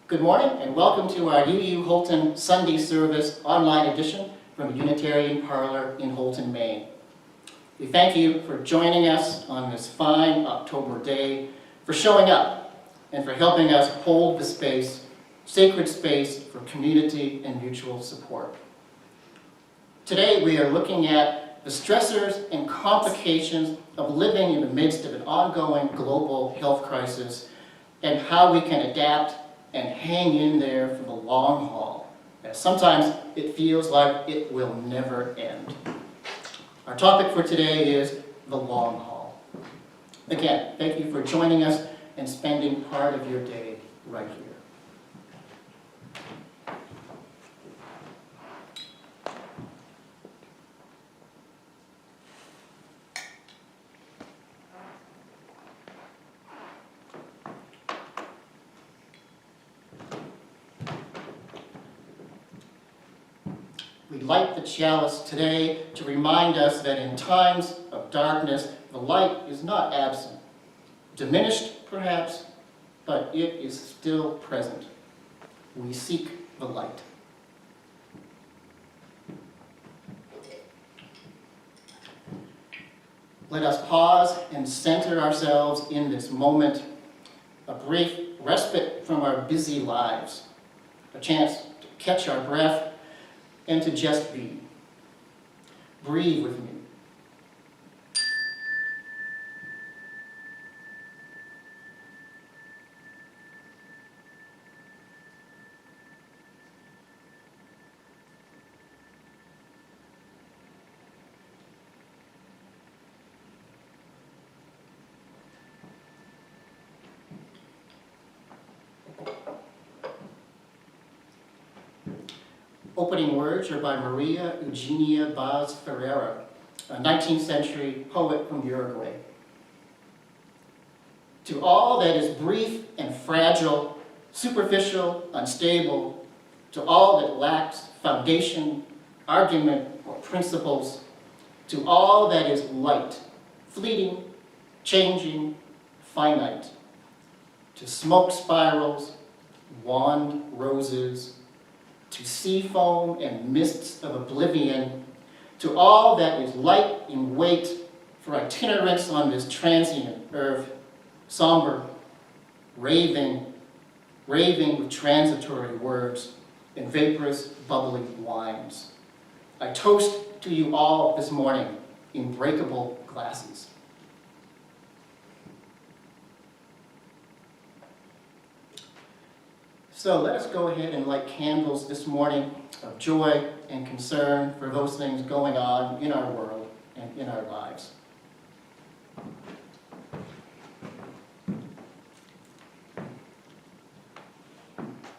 Good morning and welcome to our UU Holton Sunday Service online edition from Unitarian Parlor in Holton, Maine. We thank you for joining us on this fine October day, for showing up, and for helping us hold the space, sacred space for community and mutual support. Today we are looking at the stressors and complications of living in the midst of an ongoing global health crisis and how we can adapt and hang in there for the long haul, as sometimes it feels like it will never end. Our topic for today is the long haul. Again, thank you for joining us and spending part of your day right here. We light the chalice today to remind us that in times of darkness, the light is not absent. Diminished, perhaps, but it is still present. We seek the light. Let us pause and center ourselves in this moment, a brief respite from our busy lives, a chance to catch our breath and to just be. Breathe with me. Opening words are by Maria Eugenia Baz Ferreira, a 19th century poet from Uruguay. To all that is brief and fragile, superficial, unstable, to all that lacks foundation, argument, or principles, to all that is light, fleeting, changing, finite, to smoke spirals, wand roses, to sea foam and mists of oblivion, to all that is light in weight for itinerance on this transient earth, somber, raving with transitory words and vaporous, bubbly wines. I toast to you all this morning in breakable glasses. So let us go ahead and light candles this morning of joy and concern for those things going on in our world and in our lives.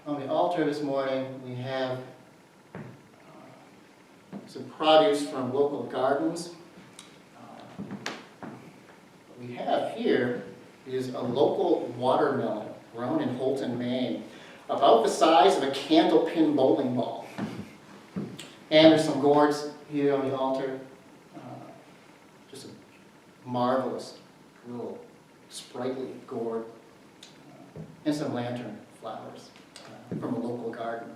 On the altar this morning, we have some produce from local gardens. What we have here is a local watermelon grown in Holton, Maine, about the size of a candlepin bowling ball. And there's some gourds here on the altar. Just a marvelous little sprightly gourd. And some lantern flowers from a local garden.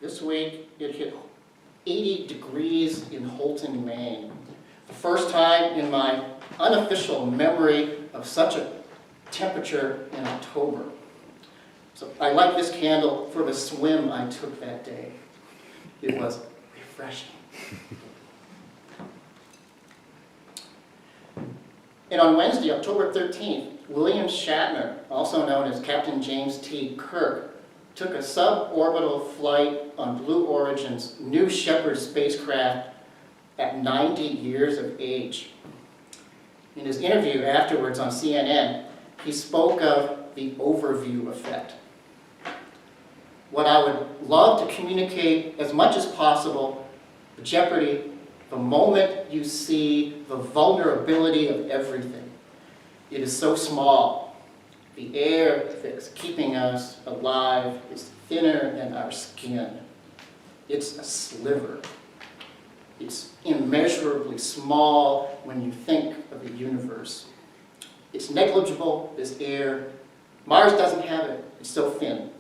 This week, it hit 80 degrees in Holton, Maine. The first time in my unofficial memory of such a temperature in October. So I like this candle for the swim I took that day. It was refreshing. And on Wednesday, October 13th, William Shatner, also known as Captain James T. Kirk, took a suborbital flight on Blue Origin's New Shepard spacecraft at 90 years of age. In his interview afterwards on CNN, he spoke of the overview effect. What I would love to communicate as much as possible, the jeopardy, the moment you see the vulnerability of everything. It is so small. The air that's keeping us alive is thinner than our skin. It's a sliver. It's immeasurably small when you think of the universe. It's negligible, this air. Mars doesn't have it. It's so thin.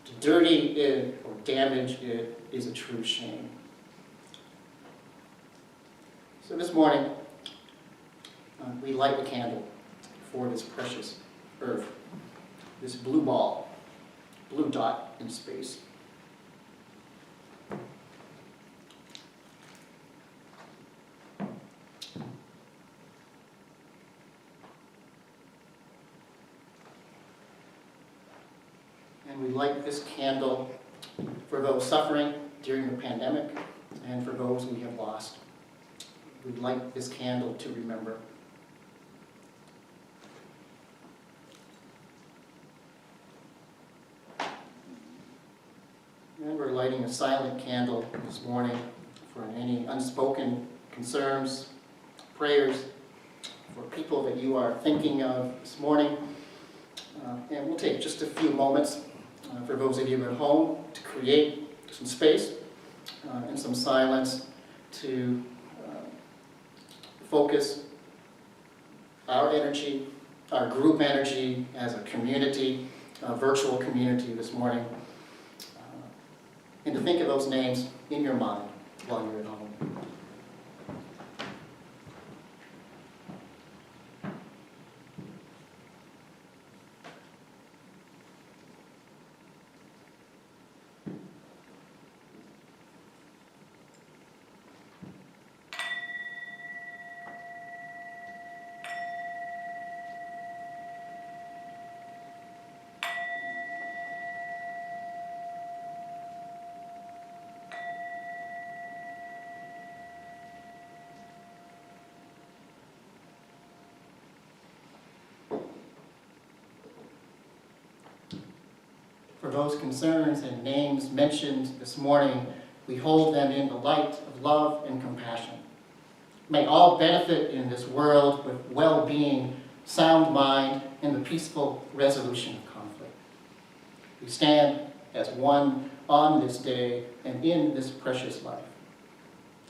To dirty it or damage it is a true shame. So this morning, we light the candle for this precious Earth, this blue ball, blue dot in space. And we light this candle for those suffering during the pandemic and for those we have lost. We light this candle to remember. And we're lighting a silent candle this morning for any unspoken concerns, prayers, for people that you are thinking of this morning. And we'll take just a few moments for those of you at home to create some space and some silence to focus our energy, our group energy as a community, a virtual community this morning, and to think of those names in your mind while you're at home. For those concerns and names mentioned this morning, we hold them in the light of love and compassion. May all benefit in this world with well-being, sound mind, and the peaceful resolution of conflict. We stand as one on this day and in this precious life.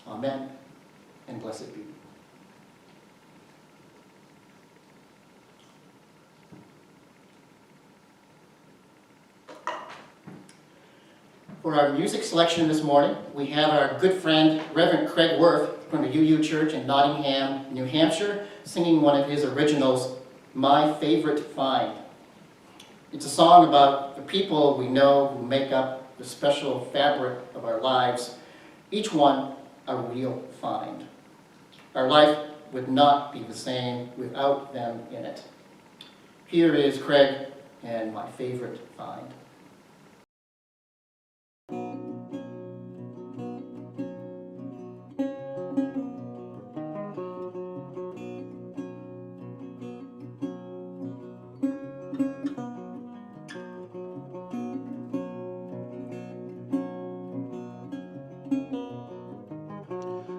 Amen, and blessed be. For our music selection this morning, we have our good friend, Reverend Craig Worth from the UU Church in Nottingham, New Hampshire, singing one of his originals, My Favorite Find. It's a song about the people we know who make up the special fabric of our lives, each one a real find. Our life would not be the same without them in it. Here is Craig and My Favorite Find.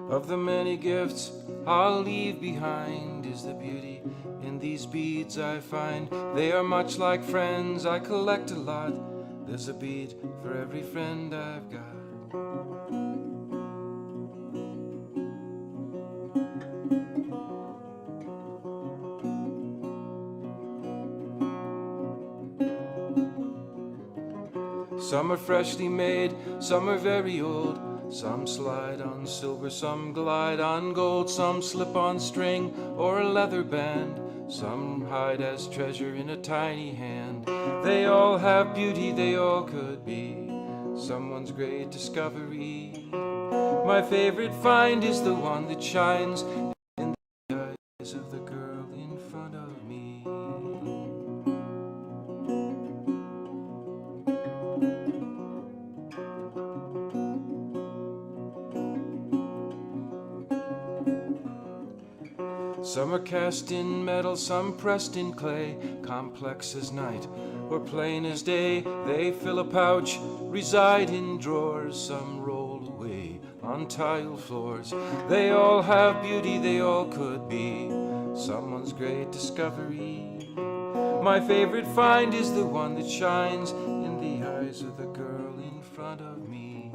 Of the many gifts I'll leave behind is the beauty in these beads I find. They are much like friends, I collect a lot. There's a bead for every friend I've got. Some are freshly made, some are very old. Some slide on silver, some glide on gold. Some slip on string or a leather band. Some hide as treasure in a tiny hand. They all have beauty, they all could be someone's great discovery. My favorite find is the one that shines in the eyes of the girl in Some are cast in metal, some pressed in clay, complex as night or plain as day. They fill a pouch, reside in drawers, some roll away on tile floors. They all have beauty, they all could be someone's great discovery. My favorite find is the one that shines in the eyes of the girl in front of me.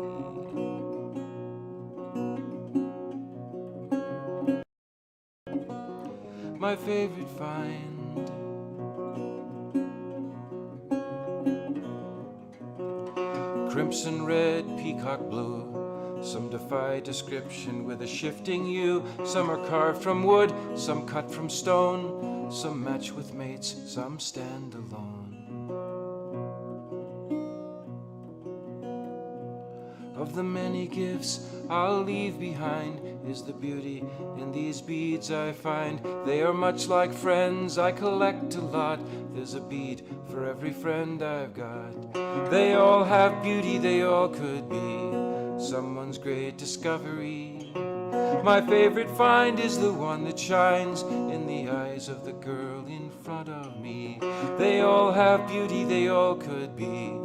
My favorite find. Crimson red, peacock blue, some defy description with a shifting hue. Some are carved from wood, some cut from stone, some match with mates, some stand alone. Of the many gifts I'll leave behind is the beauty in these beads I find. They are much like friends, I collect a lot. There's a bead for every friend I've got. They all have beauty, they all could be someone's great discovery. My favorite find is the one that shines in the eyes of the girl in front of me. They all have beauty, they all could be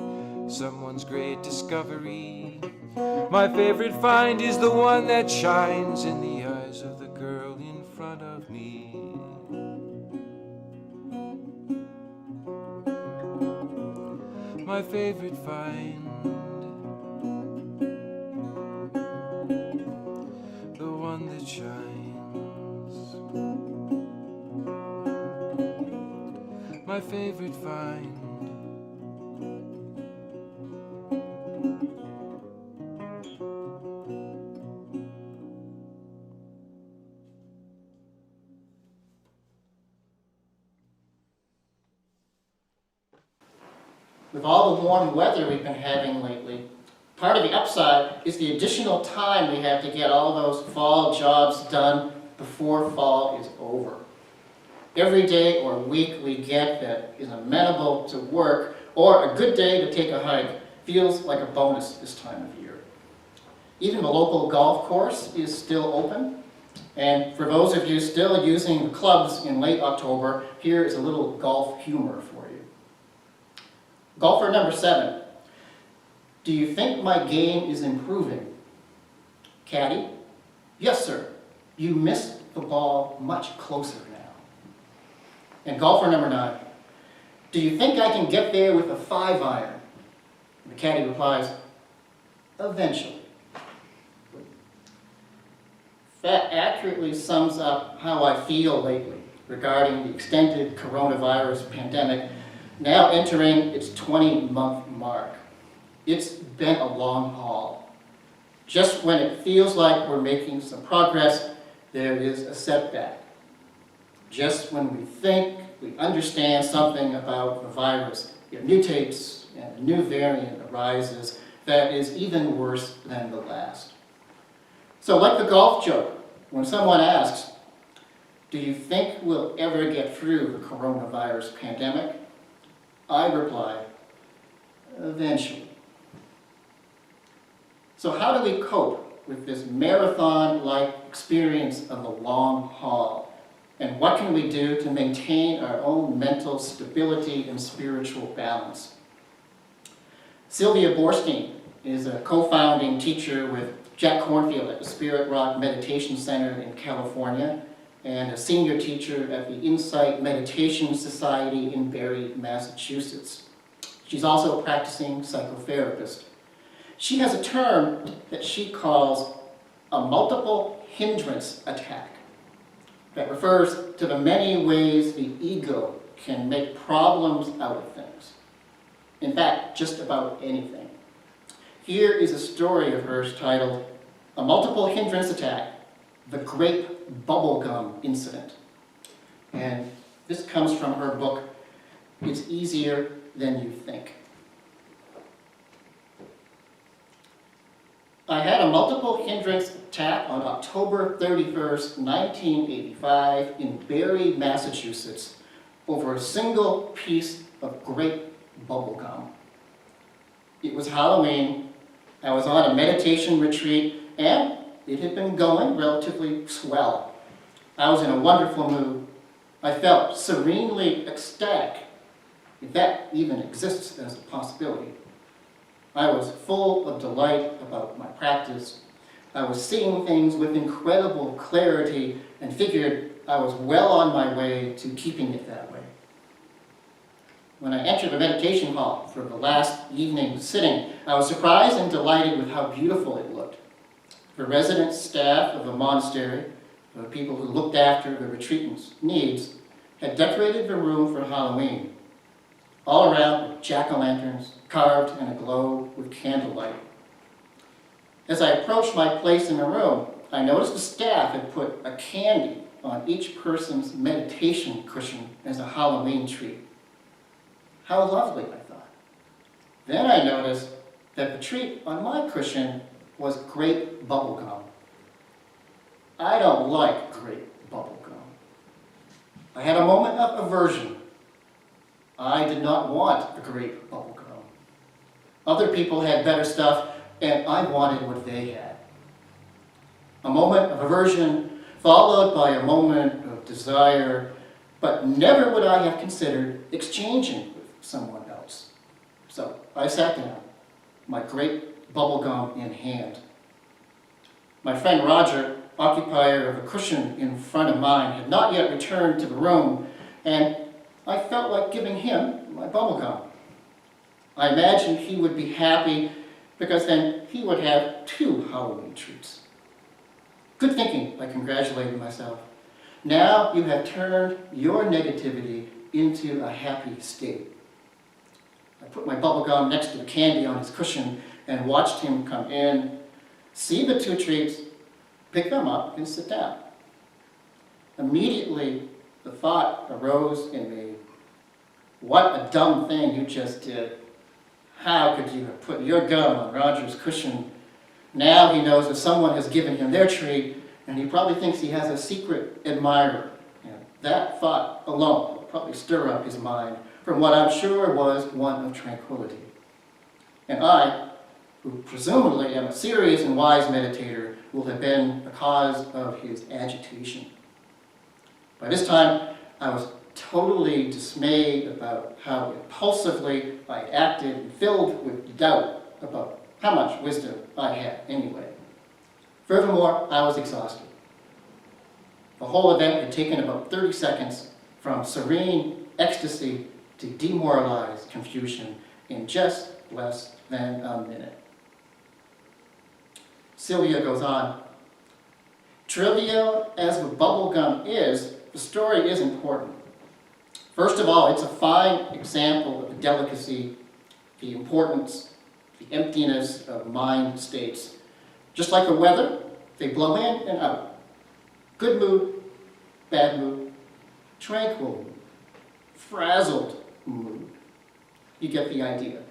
someone's great discovery. My favorite find is the one that shines in the eyes of the girl in front of me. My favorite find, the one that shines. My favorite find. With all the warm weather we've been having lately, part of the upside is the additional time we have to get all those fall jobs done before fall is over. Every day or week we get that is amenable to work or a good day to take a hike feels like a bonus this time of year. Even the local golf course is still open, and for those of you still using the clubs in late October, here is a little golf humor for you. Golfer number 7, do you think my game is improving? Caddy, yes sir, you missed the ball much closer now. And golfer number 9, do you think I can get there with a 5-iron? And the caddy replies, eventually. That accurately sums up how I feel lately regarding the extended coronavirus pandemic, now entering its 20-month mark. It's been a long haul. Just when it feels like we're making some progress, there is a setback. Just when we think we understand something about the virus, it mutates and a new variant arises that is even worse than the last. So like the golf joke, when someone asks, do you think we'll ever get through the coronavirus pandemic? I reply, eventually. So how do we cope with this marathon-like experience of the long haul? And what can we do to maintain our own mental stability and spiritual balance? Sylvia Borstein is a co-founding teacher with Jack Cornfield at the Spirit Rock Meditation Center in California, and a senior teacher at the Insight Meditation Society in Barre, Massachusetts. She's also a practicing psychotherapist. She has a term that she calls a multiple hindrance attack that refers to the many ways the ego can make problems out of things. In fact, just about anything. Here is a story of hers titled, A Multiple Hindrance Attack, The Grape Bubblegum Incident. And this comes from her book, It's Easier Than You Think. I had a multiple hindrance attack on October 31st, 1985 in Barre, Massachusetts over a single piece of grape bubblegum. It was Halloween, I was on a meditation retreat, and it had been going relatively swell. I was in a wonderful mood. I felt serenely ecstatic, if that even exists as a possibility. I was full of delight about my practice. I was seeing things with incredible clarity and figured I was well on my way to keeping it that way. When I entered the meditation hall for the last evening sitting, I was surprised and delighted with how beautiful it looked. The resident staff of the monastery, the people who looked after the retreatants' needs, had decorated the room for Halloween. All around were jack-o'-lanterns, carved and aglow with candlelight. As I approached my place in the room, I noticed the staff had put a candy on each person's meditation cushion as a Halloween treat. How lovely, I thought. Then I noticed that the treat on my cushion was grape bubble gum. I don't like grape bubble gum. I had a moment of aversion. I did not want a grape bubble gum. Other people had better stuff, and I wanted what they had. A moment of aversion followed by a moment of desire, but never would I have considered exchanging with someone else. So I sat down, my grape bubble gum in hand. My friend Roger, occupier of a cushion in front of mine, had not yet returned to the room, and I felt like giving him my bubble gum. I imagined he would be happy because then he would have 2 Halloween treats. Good thinking, I congratulated myself. Now you have turned your negativity into a happy state. I put my bubble gum next to the candy on his cushion and watched him come in, see the 2 treats, pick them up, and sit down. Immediately, the thought arose in me, what a dumb thing you just did. How could you have put your gum on Roger's cushion? Now he knows that someone has given him their treat, and he probably thinks he has a secret admirer. And that thought alone will probably stir up his mind from what I'm sure was one of tranquility. And I, who presumably am a serious and wise meditator, will have been the cause of his agitation. By this time, I was totally dismayed about how impulsively I acted and filled with doubt about how much wisdom I had anyway. Furthermore, I was exhausted. The whole event had taken about 30 seconds from serene ecstasy to demoralized confusion in just less than a minute. Sylvia goes on, trivial as the bubble gum is, the story is important. First of all, it's a fine example of the delicacy, the importance, the emptiness of mind states. Just like the weather, they blow in and out. Good mood, bad mood, tranquil mood, frazzled mood. You get the idea.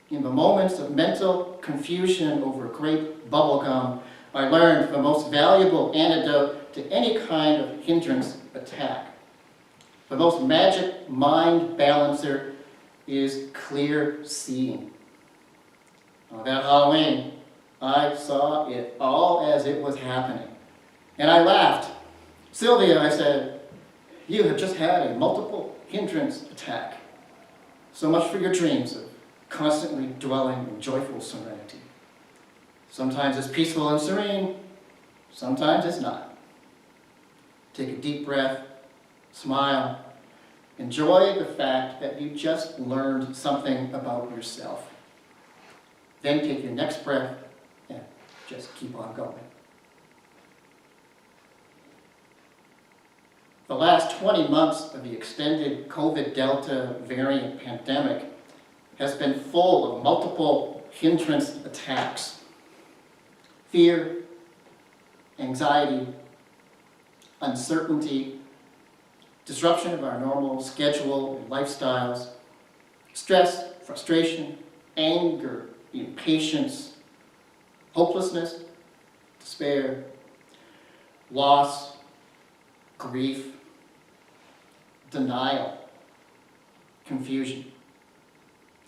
In the moments of mental confusion over grape bubblegum, I learned the most valuable antidote to any kind of hindrance attack. The most magic mind balancer is clear seeing. On that Halloween, I saw it all as it was happening. And I laughed. Sylvia, I said, you have just had a multiple hindrance attack. So much for your dreams of constantly dwelling in joyful serenity. Sometimes it's peaceful and serene, sometimes it's not. Take a deep breath, smile, enjoy the fact that you just learned something about yourself. Then take your next breath and just keep on going. The last 20 months of the extended COVID Delta variant pandemic has been full of multiple hindrance attacks. Fear, anxiety, uncertainty, disruption of our normal schedule and lifestyles, stress, frustration, anger, impatience, hopelessness, despair, loss, grief, denial, confusion,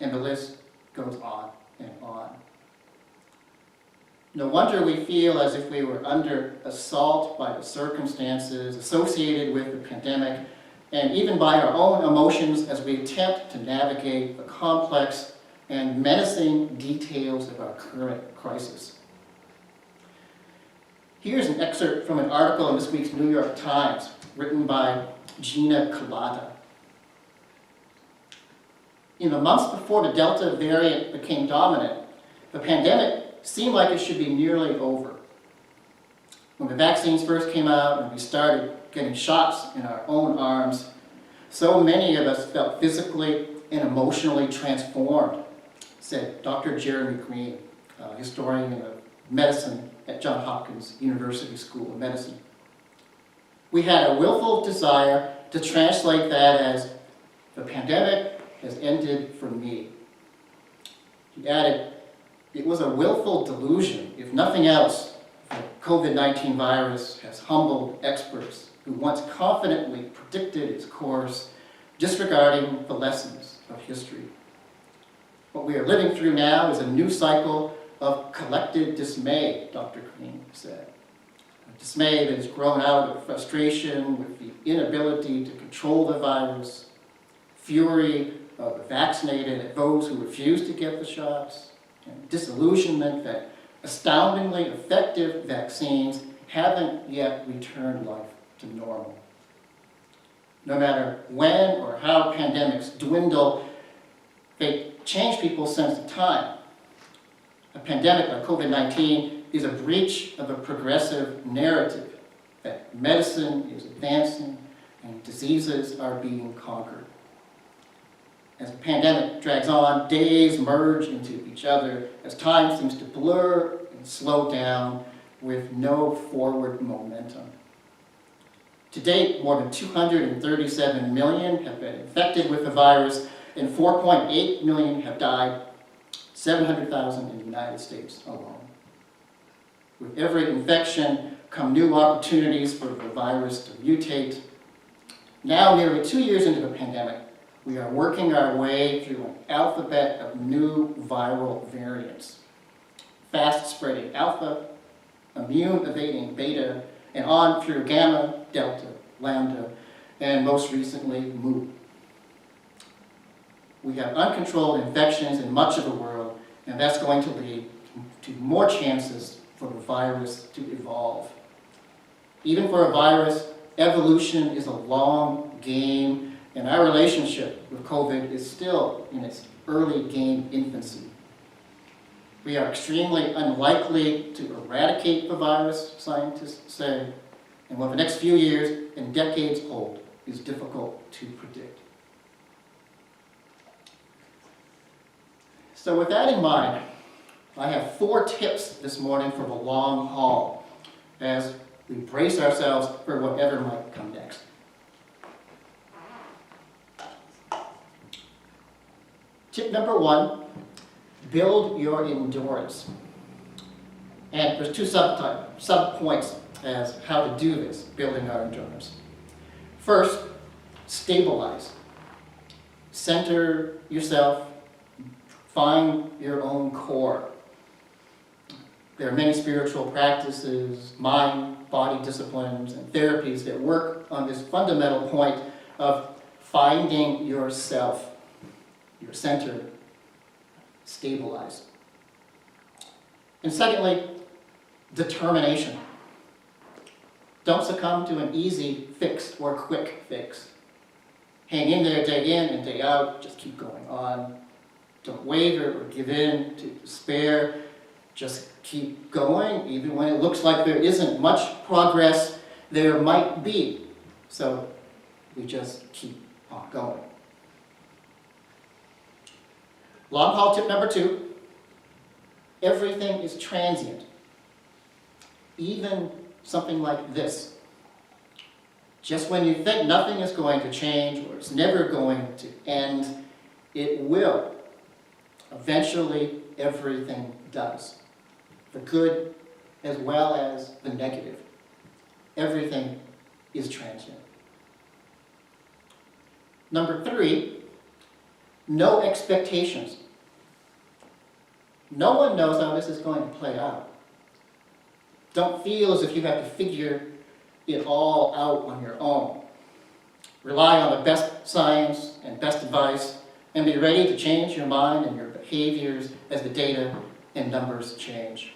and the list goes on and on. No wonder we feel as if we were under assault by the circumstances associated with the pandemic, and even by our own emotions as we attempt to navigate the complex and menacing details of our current crisis. Here's an excerpt from an article in this week's New York Times, written by Gina Kolata. In the months before the Delta variant became dominant, the pandemic seemed like it should be nearly over. When the vaccines first came out and we started getting shots in our own arms, so many of us felt physically and emotionally transformed, said Dr. Jeremy Green, historian of medicine at Johns Hopkins University School of Medicine. We had a willful desire to translate that as, the pandemic has ended for me. He added, it was a willful delusion, if nothing else. The COVID-19 virus has humbled experts who once confidently predicted its course, disregarding the lessons of history. What we are living through now is a new cycle of collective dismay, Dr. Green said. A dismay that has grown out of frustration with the inability to control the virus, fury of the vaccinated at those who refuse to get the shots, and disillusionment that astoundingly effective vaccines haven't yet returned life to normal. No matter when or how pandemics dwindle, they change people's sense of time. A pandemic like COVID-19 is a breach of a progressive narrative that medicine is advancing and diseases are being conquered. As the pandemic drags on, days merge into each other as time seems to blur and slow down with no forward momentum. To date, more than 237 million have been infected with the virus and 4.8 million have died, 700,000 in the United States alone. With every infection come new opportunities for the virus to mutate. Now, nearly 2 years into the pandemic, we are working our way through an alphabet of new viral variants. Fast-spreading alpha, immune-evading beta, and on through gamma, delta, lambda, and most recently, mu. We have uncontrolled infections in much of the world, and that's going to lead to more chances for the virus to evolve. Even for a virus, evolution is a long game, and our relationship with COVID is still in its early game infancy. We are extremely unlikely to eradicate the virus, scientists say, and what the next few years and decades hold is difficult to predict. So with that in mind, I have 4 tips this morning for the long haul as we brace ourselves for whatever might come next. Tip number 1, build your endurance. And there's 2 sub-points as how to do this, building our endurance. First, stabilize. Center yourself, find your own core. There are many spiritual practices, mind, body disciplines, and therapies that work on this fundamental point of finding yourself, your center, stabilize. And secondly, determination. Don't succumb to an easy fix or quick fix. Hang in there day in and day out, just keep going on. Don't waver or give in to despair. Just keep going, even when it looks like there isn't much progress, there might be. So we just keep on going. Long haul tip number 2, everything is transient. Even something like this. Just when you think nothing is going to change or it's never going to end, it will. Eventually, everything does. The good as well as the negative. Everything is transient. Number 3, no expectations. No one knows how this is going to play out. Don't feel as if you have to figure it all out on your own. Rely on the best science and best advice, and be ready to change your mind and your behaviors as the data and numbers change.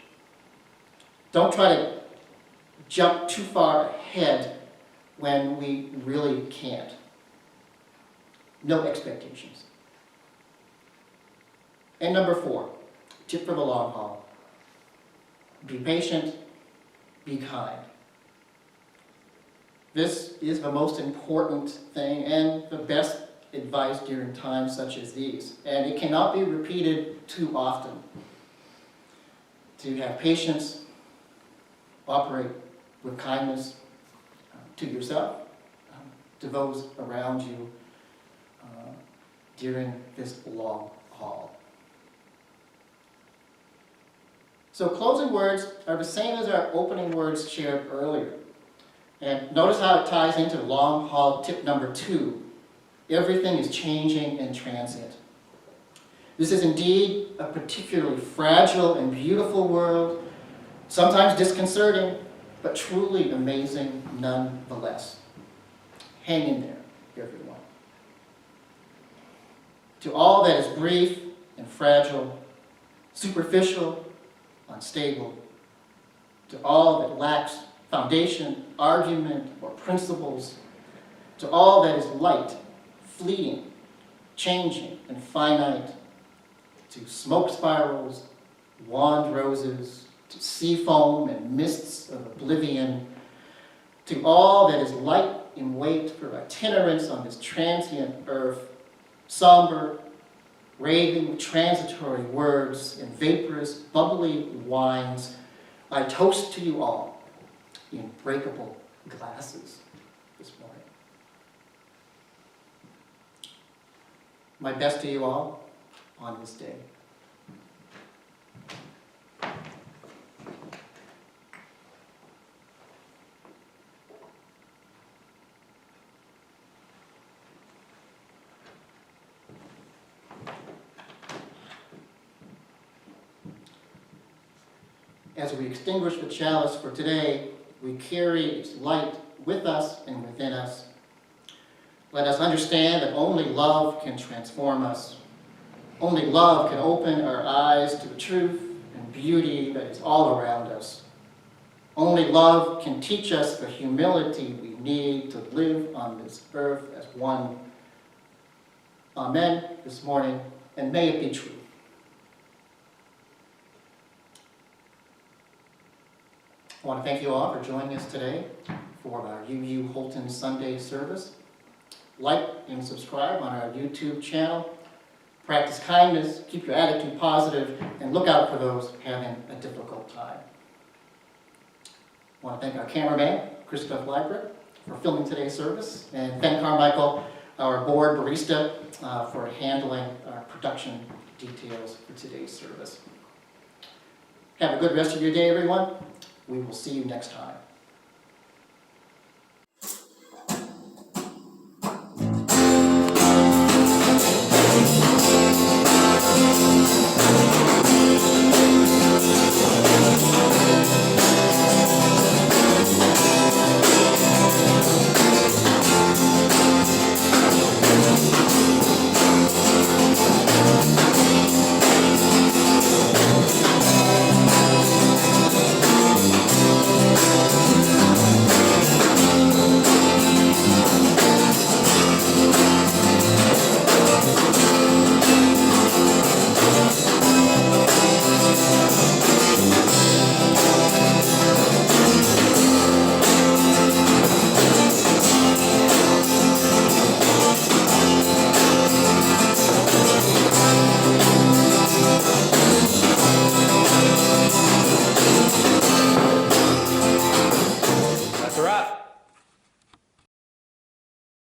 Don't try to jump too far ahead when we really can't. No expectations. And number 4, tip for the long haul. Be patient, be kind. This is the most important thing and the best advice during times such as these. And it cannot be repeated too often. To have patience, operate with kindness to yourself, to those around you during this long haul. So closing words are the same as our opening words shared earlier. And notice how it ties into long haul tip number 2. Everything is changing and transient. This is indeed a particularly fragile and beautiful world, sometimes disconcerting, but truly amazing nonetheless. Hang in there, everyone. To all that is brief and fragile, superficial, unstable, to all that lacks foundation, argument, or principles, to all that is light, fleeting, changing, and finite, to smoke spirals, wand roses, to sea foam and mists of oblivion, to all that is light in weight for itinerance on this transient earth, somber, raving, transitory words and vaporous, bubbly wines, I toast to you all in breakable glasses this morning. My best to you all on this day. As we extinguish the chalice for today, we carry its light with us and within us. Let us understand that only love can transform us. Only love can open our eyes to the truth and beauty that is all around us. Only love can teach us the humility we need to live on this earth as one. Amen this morning, and may it be true. I want to thank you all for joining us today for our UU Holton Sunday service. Like and subscribe on our YouTube channel. Practice kindness, keep your attitude positive, and look out for those having a difficult time. I want to thank our cameraman, Christoph Leibert, for filming today's service, and thank Carmichael, our board barista, for handling our production details for today's service. Have a good rest of your day, everyone. We will see you next time.